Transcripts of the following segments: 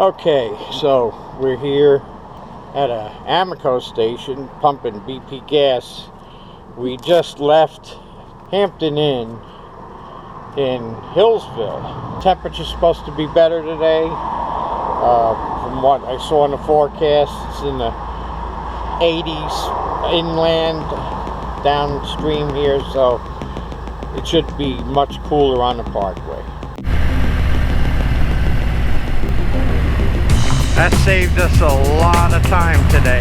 Okay, so we're here at a Amoco station pumping BP gas. We just left Hampton Inn in Hillsville. Temperature's supposed to be better today. From what I saw in the forecast, it's in the 80s inland, downstream here, so it should be much cooler on the parkway. That saved us a lot of time today.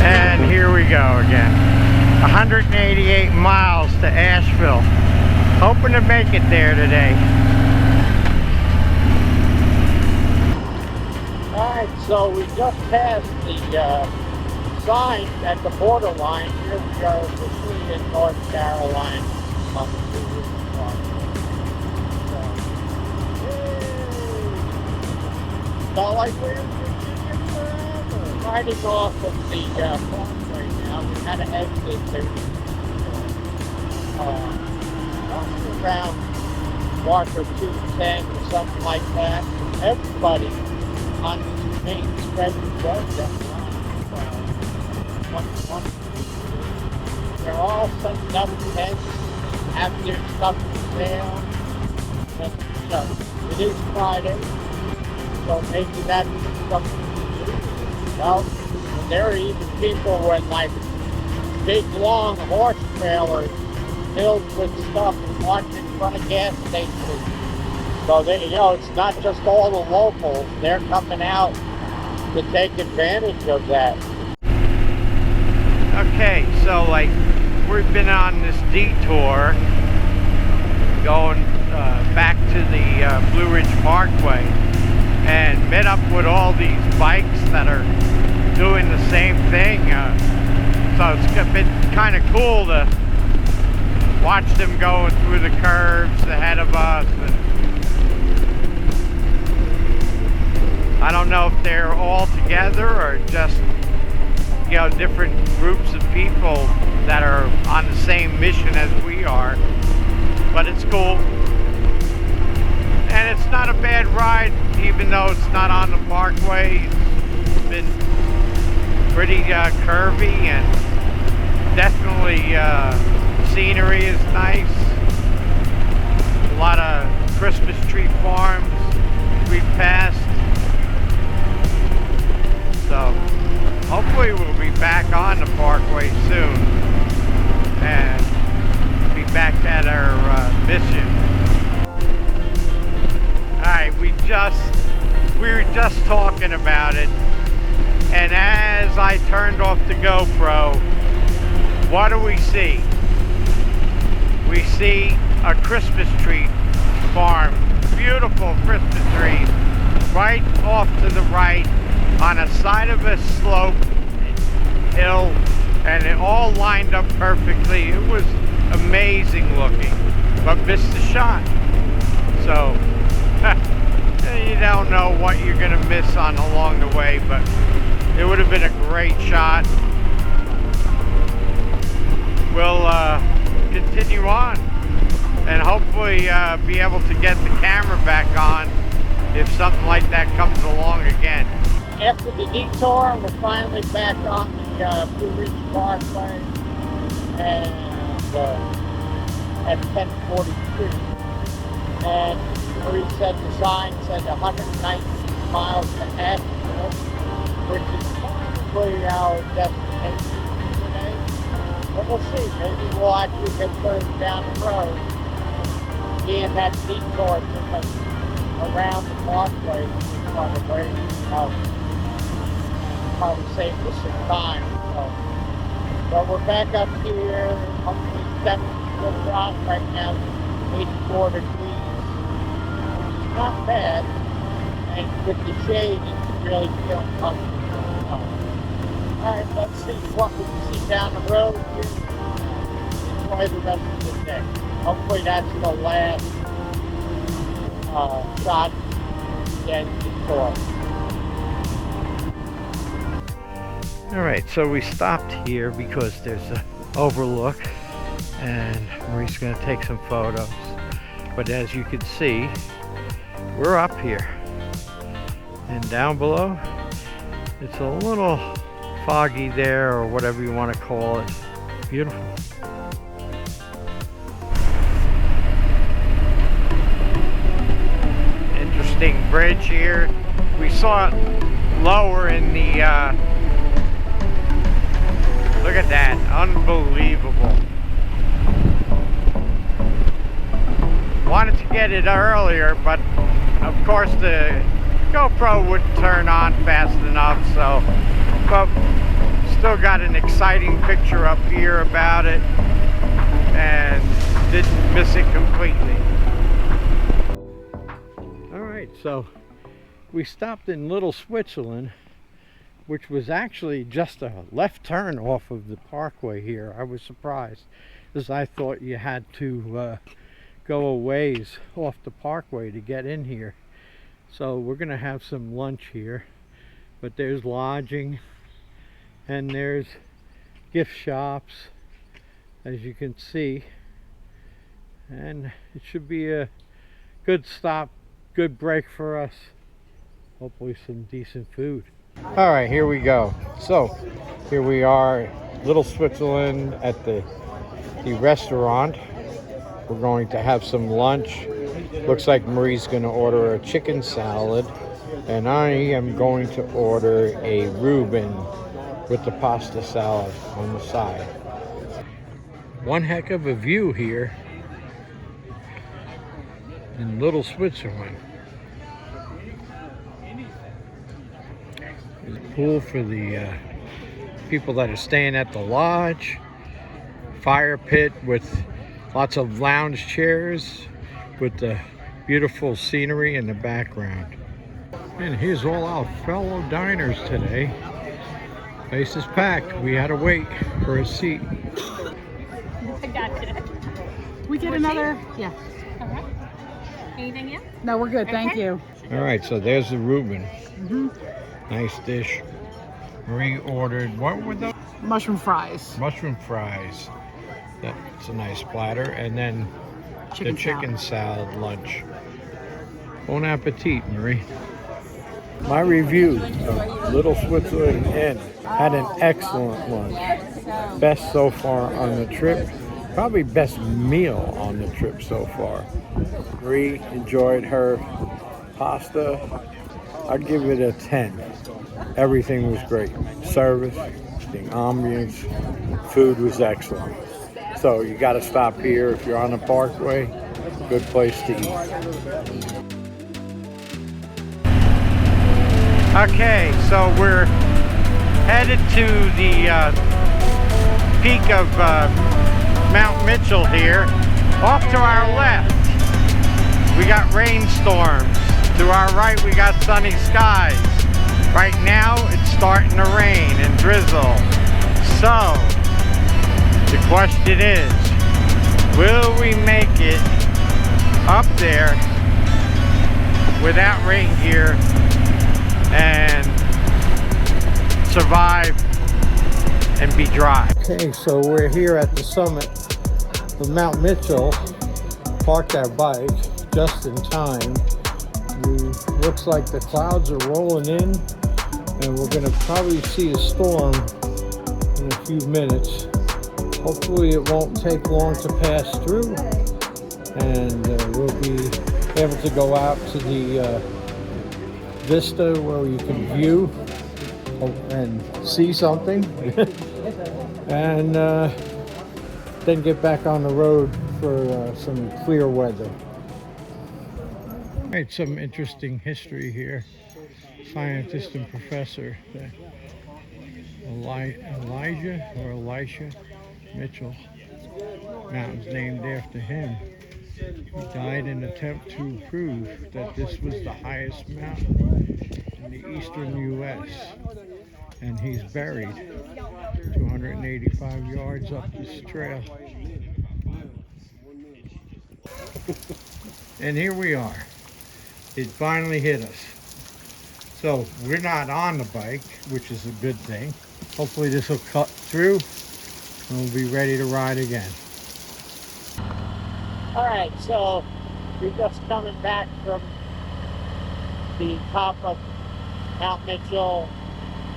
And here we go again. 188 miles to Asheville. Hoping to make it there today. Alright, so we just passed the sign at the borderline. Here we are officially in North Carolina on the Blue Ridge Parkway. Felt like we were in Virginia forever. Riding off of the parkway now. We had to exit there. Around marker 210 or something like that. Everybody on this main stretch of road that they're all setting up tents, having their stuff for sale. And, you know, it is Friday, so maybe that's something to do. Well, there are even people with like big long horse trailers filled with stuff and parked in front of gas stations. So they, you know, it's not just all the locals. They're coming out to take advantage of that. Okay, so like we've been on this detour going back to the Blue Ridge Parkway and met up with all these bikes that are doing the same thing. So it's been kind of cool to watch them going through the curves ahead of us. And I don't know if they're all together or just, you know, different groups of people that are on the same mission as we are, but it's cool. And it's not a bad ride, even though it's not on the parkway. It's been pretty curvy, and definitely scenery is nice. A lot of Christmas tree farms we've passed. So hopefully we'll be back on the parkway soon and be back at our mission. Alright, we were just talking about it, and as I turned off the GoPro, what do we see? We see a Christmas tree farm, beautiful Christmas trees, right off to the right on a side of a slope hill, and it all lined up perfectly. It was amazing looking, but missed the shot. So you don't know what you're gonna miss on along the way, but it would have been a great shot. We'll continue on and hopefully be able to get the camera back on if something like that comes along again. After the detour, we're finally back on the Blue Ridge Parkway and at 10:42. And Marie said the sign said 119 miles to Asheville, which is probably our destination today. But we'll see. Maybe we'll actually get further down the road. Being that detour took us around the parkway, probably saved us some time. So we're back up here, hopefully 70 good rock right now, 84 degrees, which is not bad, and with the shade, you really feel comfortable. Alright, let's see what we can see down the road here. Enjoy the rest of the day. Hopefully that's the last shot again to talk. All right, so we stopped here because there's an overlook and Marie's gonna take some photos. But as you can see, we're up here. And down below, it's a little foggy there, or whatever you want to call it. Beautiful. Interesting bridge here. We saw it lower in the, look at that, unbelievable. Wanted to get it earlier, but of course the GoPro wouldn't turn on fast enough, so, but still got an exciting picture up here about it and didn't miss it completely. Alright, so we stopped in Little Switzerland, which was actually just a left turn off of the parkway here. I was surprised, because I thought you had to go a ways off the parkway to get in here. So we're gonna have some lunch here, but there's lodging and there's gift shops, as you can see, and it should be a good stop, good break for us. Hopefully some decent food. All right, here we go. So here we are, Little Switzerland, at the restaurant. We're going to have some lunch. Looks like Marie's going to order a chicken salad, and I am going to order a Reuben with the pasta salad on the side. One heck of a view here in Little Switzerland. There's a pool for the people that are staying at the lodge. Fire pit with lots of lounge chairs with the beautiful scenery in the background. And here's all our fellow diners today. Place is packed. We had to wait for a seat. I gotcha. We get another, yeah. All right. Anything else? No, we're good, thank Okay. you. All right, so there's the Reuben. Nice dish. Marie ordered, what were those? Mushroom fries. Mushroom fries. That's a nice platter. And then the chicken salad lunch. Bon appetit, Marie. My review of Little Switzerland Inn. Had an excellent lunch. Best so far on the trip. Probably best meal on the trip so far. Marie enjoyed her pasta. I'd give it a 10. Everything was great. Service, the ambience, food was excellent. So you got to stop here if you're on the Parkway. Good place to eat. Okay, so we're headed to the peak of Mount Mitchell here. Off to our left, we got rainstorms. To our right, we got sunny skies. Right now, it's starting to rain and drizzle. So, the question is, will we make it up there without rain gear and survive and be dry? Okay, so we're here at the summit of Mount Mitchell. Parked our bike just in time. Looks like the clouds are rolling in, and we're going to probably see a storm in a few minutes. Hopefully it won't take long to pass through, and we'll be able to go out to the vista where you can view and see something, and then get back on the road for some clear weather. Right, some interesting history here. Scientist and professor Elisha Mitchell. Mountain's named after him. He died in an attempt to prove that this was the highest mountain in the eastern U.S. And he's buried 285 yards up this trail. And here we are. It finally hit us. So we're not on the bike, which is a good thing. Hopefully this will cut through and we'll be ready to ride again. All right, so we're just coming back from the top of Mount Mitchell.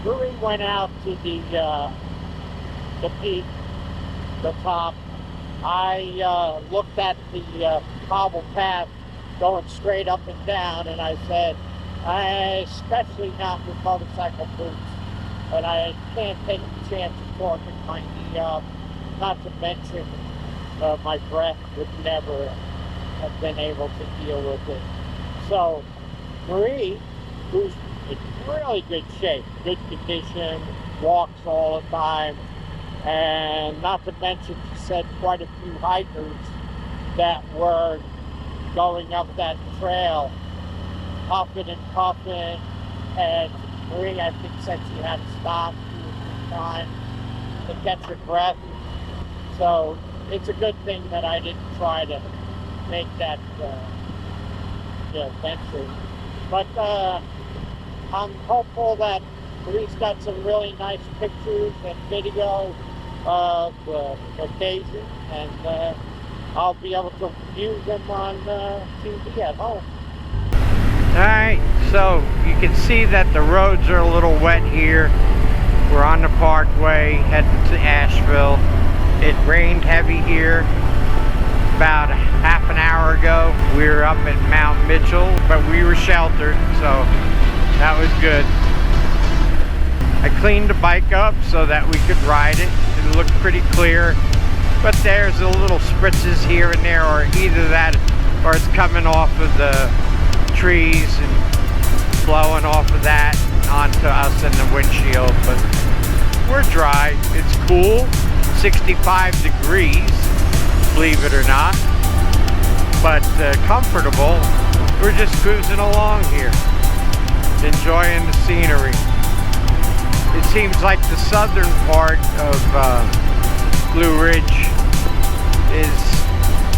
Marie went out to the peak, the top. I looked at the cobble path going straight up and down, and I said, especially not with motorcycle boots, but I can't take the chance of torquing my knee up, not to mention my breath would never have been able to deal with it. So Marie, who's in really good shape, good condition, walks all the time, and not to mention, she said quite a few hikers that were going up that trail, huffing and puffing, and Marie, I think, said she had to stop 2 or 3 times to catch her breath. So it's a good thing that I didn't try to make that venture. But I'm hopeful that Marie's got some really nice pictures and video of the occasion, and I'll be able to view them on TV at home. Alright, so you can see that the roads are a little wet here. We're on the Parkway, heading to Asheville. It rained heavy here about half an hour ago. We were up at Mount Mitchell, but we were sheltered, so that was good. I cleaned the bike up so that we could ride it. It looked pretty clear, but there's a little spritzes here and there, or either that or it's coming off of the trees and blowing off of that onto us in the windshield. But we're dry. It's cool, 65 degrees, believe it or not, but comfortable. We're just cruising along here, enjoying the scenery. It seems like the southern part of Blue Ridge is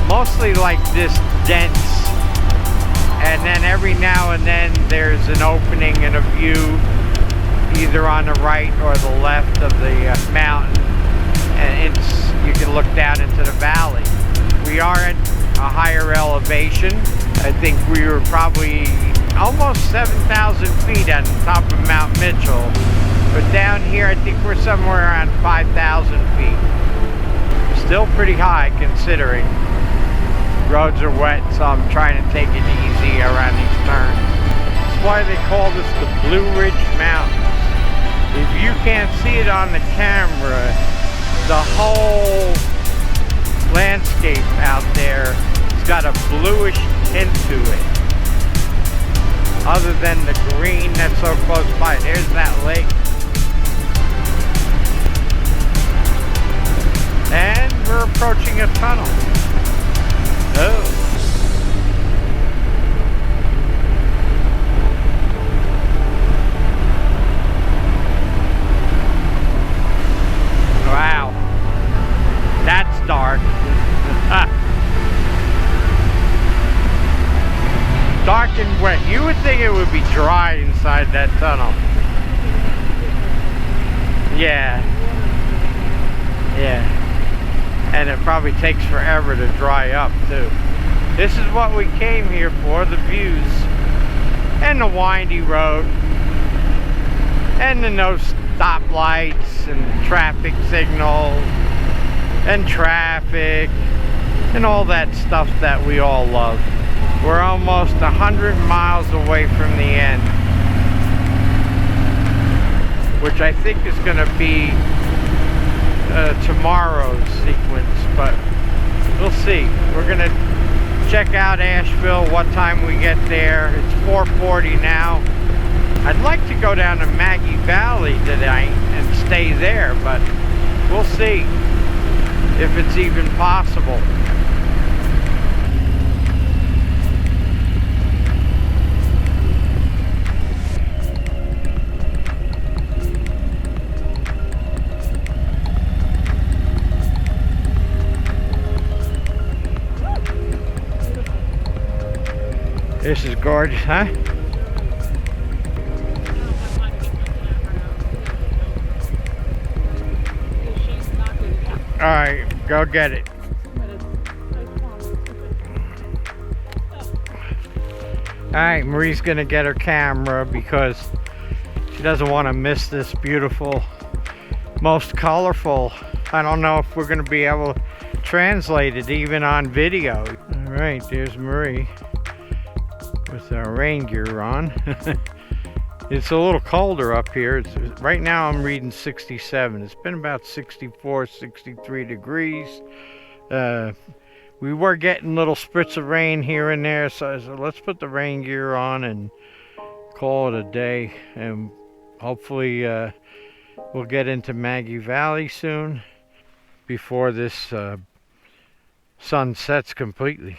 mostly like this dense, and then every now and then there's an opening and a view either on the right or the left of the mountain, and you can look down into the valley. We are at a higher elevation. I think we were probably almost 7,000 feet on the top of Mount Mitchell. But down here, I think we're somewhere around 5,000 feet. Still pretty high considering. Roads are wet, so I'm trying to take it easy around these turns. That's why they call this the Blue Ridge Mountains. If you can't see it on the camera, the whole landscape out there has got a bluish tint to it. Other than the green that's so close by. There's that lake. And we're approaching a tunnel. Oh. Wow. That's dark. Dark and wet. You would think it would be dry inside that tunnel. Yeah. Yeah. And it probably takes forever to dry up too. This is what we came here for, the views and the windy road and the no stoplights and traffic signals and traffic and all that stuff that we all love. We're almost 100 miles away from the end, which I think is going to be tomorrow's sequence, but we'll see. We're going to check out Asheville what time we get there. It's 4:40 now. I'd like to go down to Maggie Valley tonight and stay there, but we'll see if it's even possible. This is gorgeous, huh? All right, go get it. All right, Marie's gonna get her camera because she doesn't want to miss this beautiful, most colorful. I don't know if we're gonna be able to translate it even on video. All right, there's Marie with our rain gear on. It's a little colder up here. Right now I'm reading 67. It's been about 64, 63 degrees. We were getting little spritz of rain here and there, so I said, let's put the rain gear on and call it a day. And hopefully we'll get into Maggie Valley soon before this sun sets completely.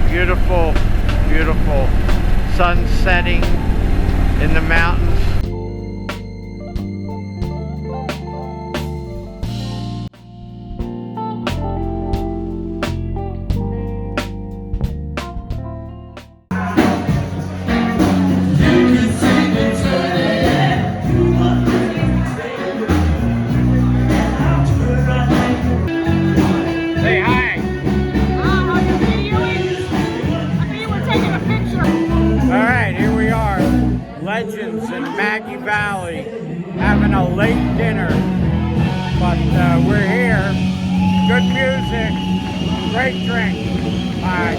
Beautiful, beautiful sun setting in the mountains. Say hi. Alright, here we are, legends in Maggie Valley, having a late dinner, but we're here, good music, great drink, bye.